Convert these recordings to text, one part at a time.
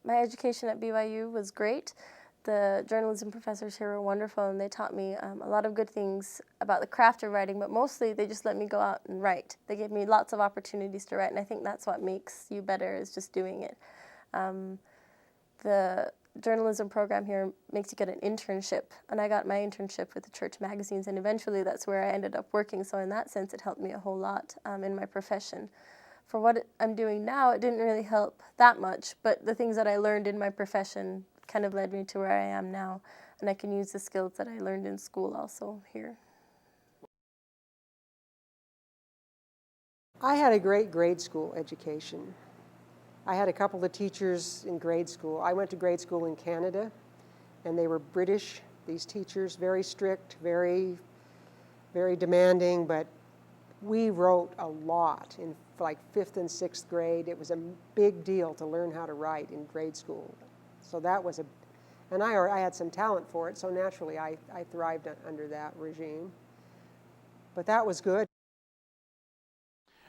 My education at BYU was great. The journalism professors here were wonderful, and they taught me a lot of good things about the craft of writing, but mostly they just let me go out and write. They gave me lots of opportunities to write, and I think that's what makes you better, is just doing it. The journalism program here makes you get an internship, and I got my internship with the church magazines, and eventually that's where I ended up working, so in that sense it helped me a whole lot in my profession. For what I'm doing now, it didn't really help that much, but the things that I learned in my profession kind of led me to where I am now, and I can use the skills that I learned in school also here. I had a great grade school education. I had a couple of teachers in grade school. I went to grade school in Canada, and they were British, these teachers, very strict, very, very demanding, but we wrote a lot in like 5th and 6th grade. It was a big deal to learn how to write in grade school. So that was and I had some talent for it, so naturally I thrived under that regime. But that was good.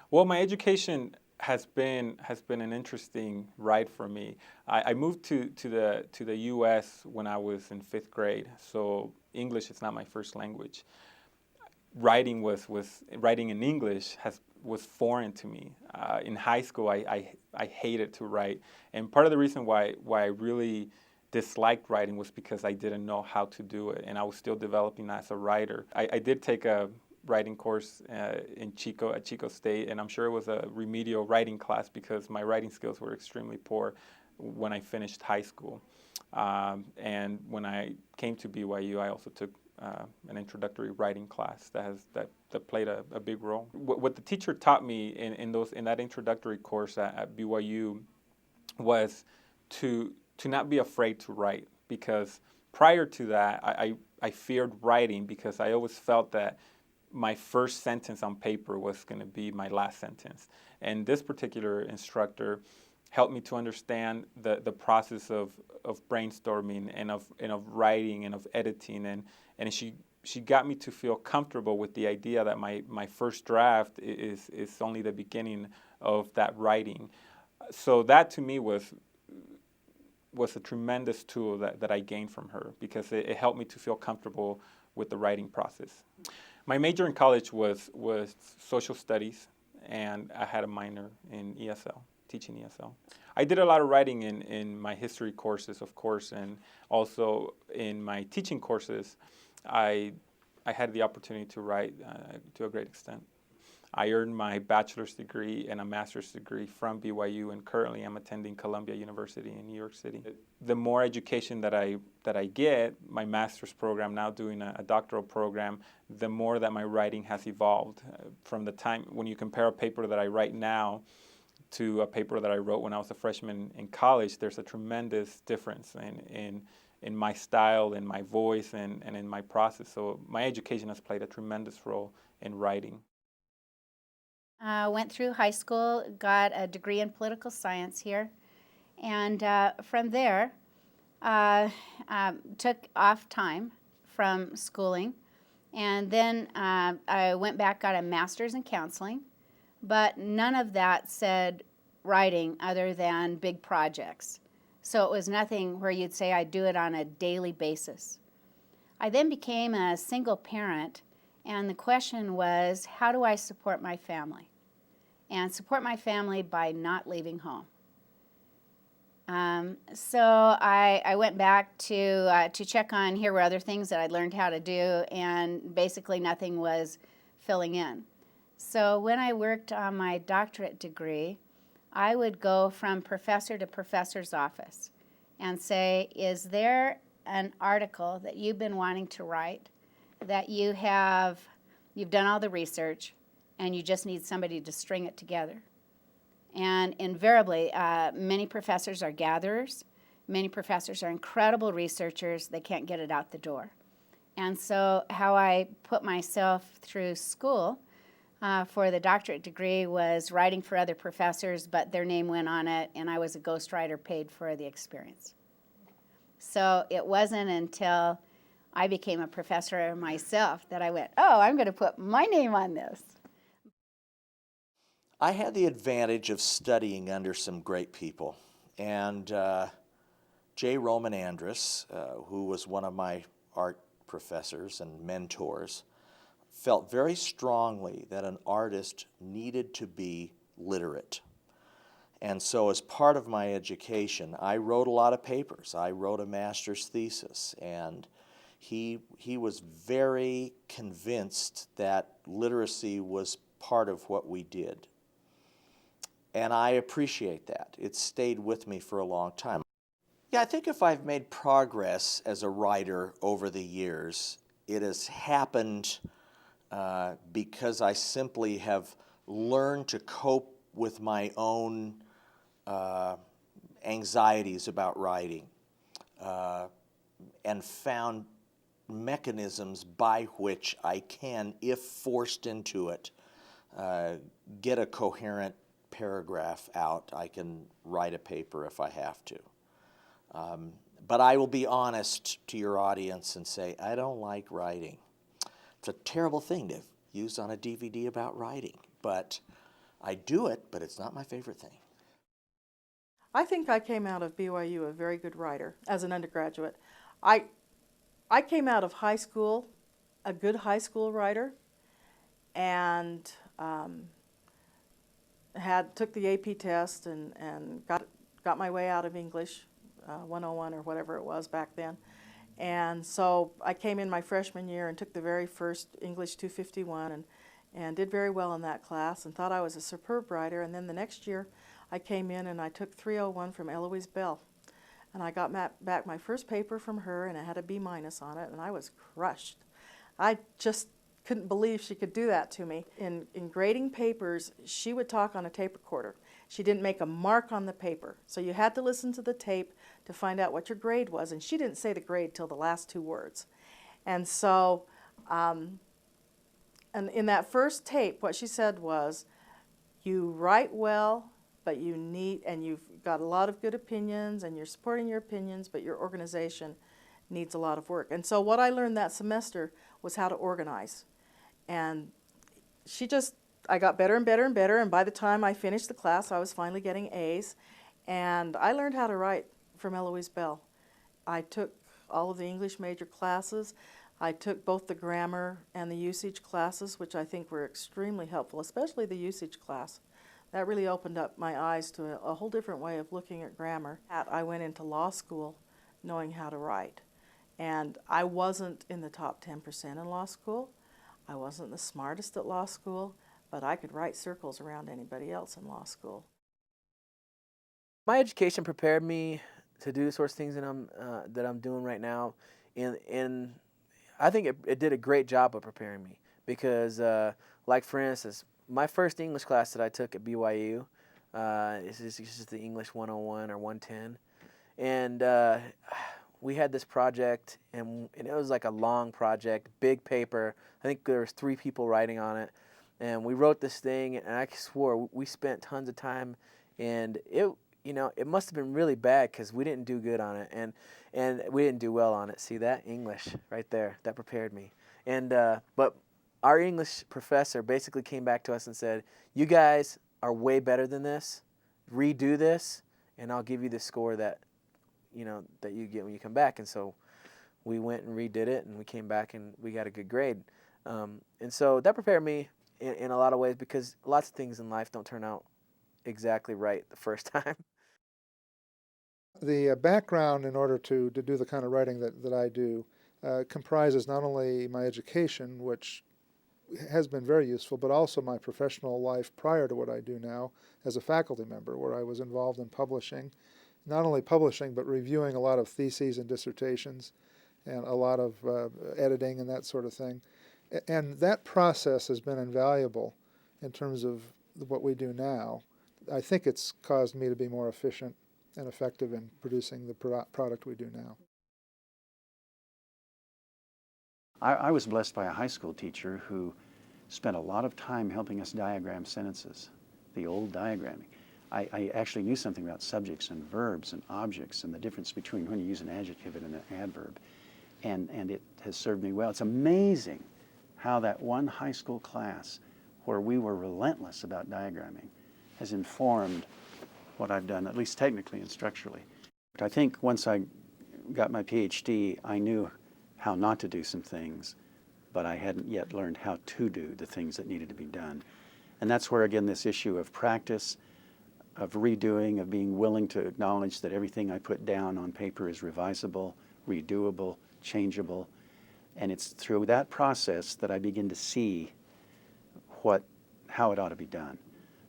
Well, my education has been an interesting ride for me. I moved to the U.S. when I was in 5th grade, so English is not my first language. Writing in English was foreign to me. In high school, I hated to write, and part of the reason why I really disliked writing was because I didn't know how to do it, and I was still developing as a writer. I did take a writing course at Chico State, and I'm sure it was a remedial writing class because my writing skills were extremely poor when I finished high school. And when I came to BYU, I also took an introductory writing class that played a big role. What the teacher taught me in that introductory course at BYU was to not be afraid to write, because prior to that I feared writing because I always felt that my first sentence on paper was going to be my last sentence. And this particular instructor helped me to understand the process of brainstorming and of writing and of editing, and she got me to feel comfortable with the idea that my first draft is only the beginning of that writing. So that to me was a tremendous tool that I gained from her, because it helped me to feel comfortable with the writing process. My major in college was social studies, and I had a minor in ESL, teaching ESL. I did a lot of writing in my history courses, of course, and also in my teaching courses. I had the opportunity to write to a great extent. I earned my bachelor's degree and a master's degree from BYU, and currently I'm attending Columbia University in New York City. The more education that I get, my master's program, now doing a doctoral program, the more that my writing has evolved. From the time when you compare a paper that I write now to a paper that I wrote when I was a freshman in college, there's a tremendous difference in my style, in my voice, and in my process. So my education has played a tremendous role in writing. Went through high school, got a degree in political science here, and from there took off time from schooling, and then I went back, got a master's in counseling, but none of that said writing other than big projects. So it was nothing where you'd say I do it on a daily basis. I then became a single parent, and the question was, how do I support my family? And support my family by not leaving home. So I went back to check on, here were other things that I'd learned how to do, and basically nothing was filling in. So when I worked on my doctorate degree, I would go from professor to professor's office and say, is there an article that you've been wanting to write, that you've done all the research, and you just need somebody to string it together? And invariably, many professors are gatherers. Many professors are incredible researchers. They can't get it out the door. And so how I put myself through school for the doctorate degree was writing for other professors, but their name went on it, and I was a ghostwriter paid for the experience. So it wasn't until I became a professor myself that I went, oh, I'm going to put my name on this. I had the advantage of studying under some great people, and J. Roman Andrus, who was one of my art professors and mentors, felt very strongly that an artist needed to be literate. And so as part of my education, I wrote a lot of papers. I wrote a master's thesis, and he was very convinced that literacy was part of what we did. And I appreciate that. It stayed with me for a long time. Yeah, I think if I've made progress as a writer over the years, it has happened because I simply have learned to cope with my own anxieties about writing and found mechanisms by which I can, if forced into it, get a coherent paragraph out. I can write a paper if I have to. But I will be honest to your audience and say, I don't like writing. It's a terrible thing to use on a DVD about writing, but I do it, but it's not my favorite thing. I think I came out of BYU a very good writer as an undergraduate. I came out of high school a good high school writer, and took the AP test and got my way out of English 101 or whatever it was back then. And so I came in my freshman year and took the very first English 251 and did very well in that class and thought I was a superb writer. And then the next year I came in and I took 301 from Eloise Bell. And I got back my first paper from her, and I had a B- on it, and I was crushed. I just couldn't believe she could do that to me. In grading papers, she would talk on a tape recorder. She didn't make a mark on the paper, so you had to listen to the tape to find out what your grade was, and she didn't say the grade till the last 2 words. And so, and in that first tape, what she said was, you write well, but you've got a lot of good opinions, and you're supporting your opinions, but your organization needs a lot of work. And so what I learned that semester was how to organize. And I got better and better and better, and by the time I finished the class, I was finally getting A's. And I learned how to write from Eloise Bell. I took all of the English major classes. I took both the grammar and the usage classes, which I think were extremely helpful, especially the usage class. That really opened up my eyes to a whole different way of looking at grammar. I went into law school knowing how to write. And I wasn't in the top 10% in law school. I wasn't the smartest at law school, but I could write circles around anybody else in law school. My education prepared me to do the sorts of things that I'm doing right now. And I think it did a great job of preparing me because, like for instance, my first English class that I took at BYU is just the English 101 or 110. And we had this project, and it was like a long project, big paper. I think there was 3 people writing on it. And we wrote this thing, and I swore we spent tons of time, and it must have been really bad because we didn't do good on it, and we didn't do well on it. See that? English right there, that prepared me. And but our English professor basically came back to us and said, you guys are way better than this. Redo this, and I'll give you the score that you get when you come back. And so we went and redid it, and we came back and we got a good grade. And so that prepared me in a lot of ways because lots of things in life don't turn out exactly right the first time. The background in order to do the kind of writing that I do comprises not only my education, which has been very useful, but also my professional life prior to what I do now as a faculty member, where I was involved in publishing, not only publishing, but reviewing a lot of theses and dissertations and a lot of editing and that sort of thing. And that process has been invaluable in terms of what we do now. I think it's caused me to be more efficient and effective in producing the product we do now. I was blessed by a high school teacher who spent a lot of time helping us diagram sentences, the old diagramming. I actually knew something about subjects and verbs and objects and the difference between when you use an adjective and an adverb. And it has served me well. It's amazing how that one high school class where we were relentless about diagramming has informed what I've done, at least technically and structurally. I think once I got my PhD, I knew how not to do some things, but I hadn't yet learned how to do the things that needed to be done. And that's where, again, this issue of practice, of redoing, of being willing to acknowledge that everything I put down on paper is revisable, redoable, changeable. And it's through that process that I begin to see how it ought to be done.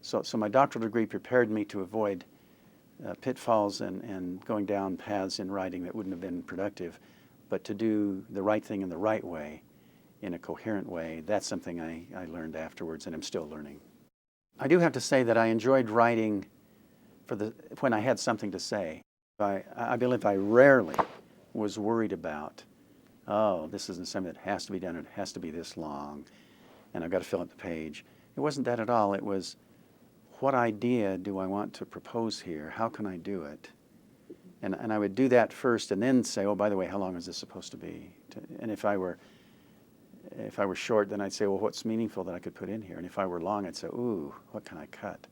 So my doctoral degree prepared me to avoid pitfalls and going down paths in writing that wouldn't have been productive, but to do the right thing in the right way, in a coherent way, that's something I learned afterwards and I'm still learning. I do have to say that I enjoyed writing when I had something to say. I believe I rarely was worried about, oh, this isn't something that has to be done, it has to be this long, and I've got to fill up the page. It wasn't that at all. It was, what idea do I want to propose here? How can I do it? And I would do that first and then say, oh, by the way, how long is this supposed to be? And if I were short, then I'd say, well, what's meaningful that I could put in here? And if I were long, I'd say, ooh, what can I cut?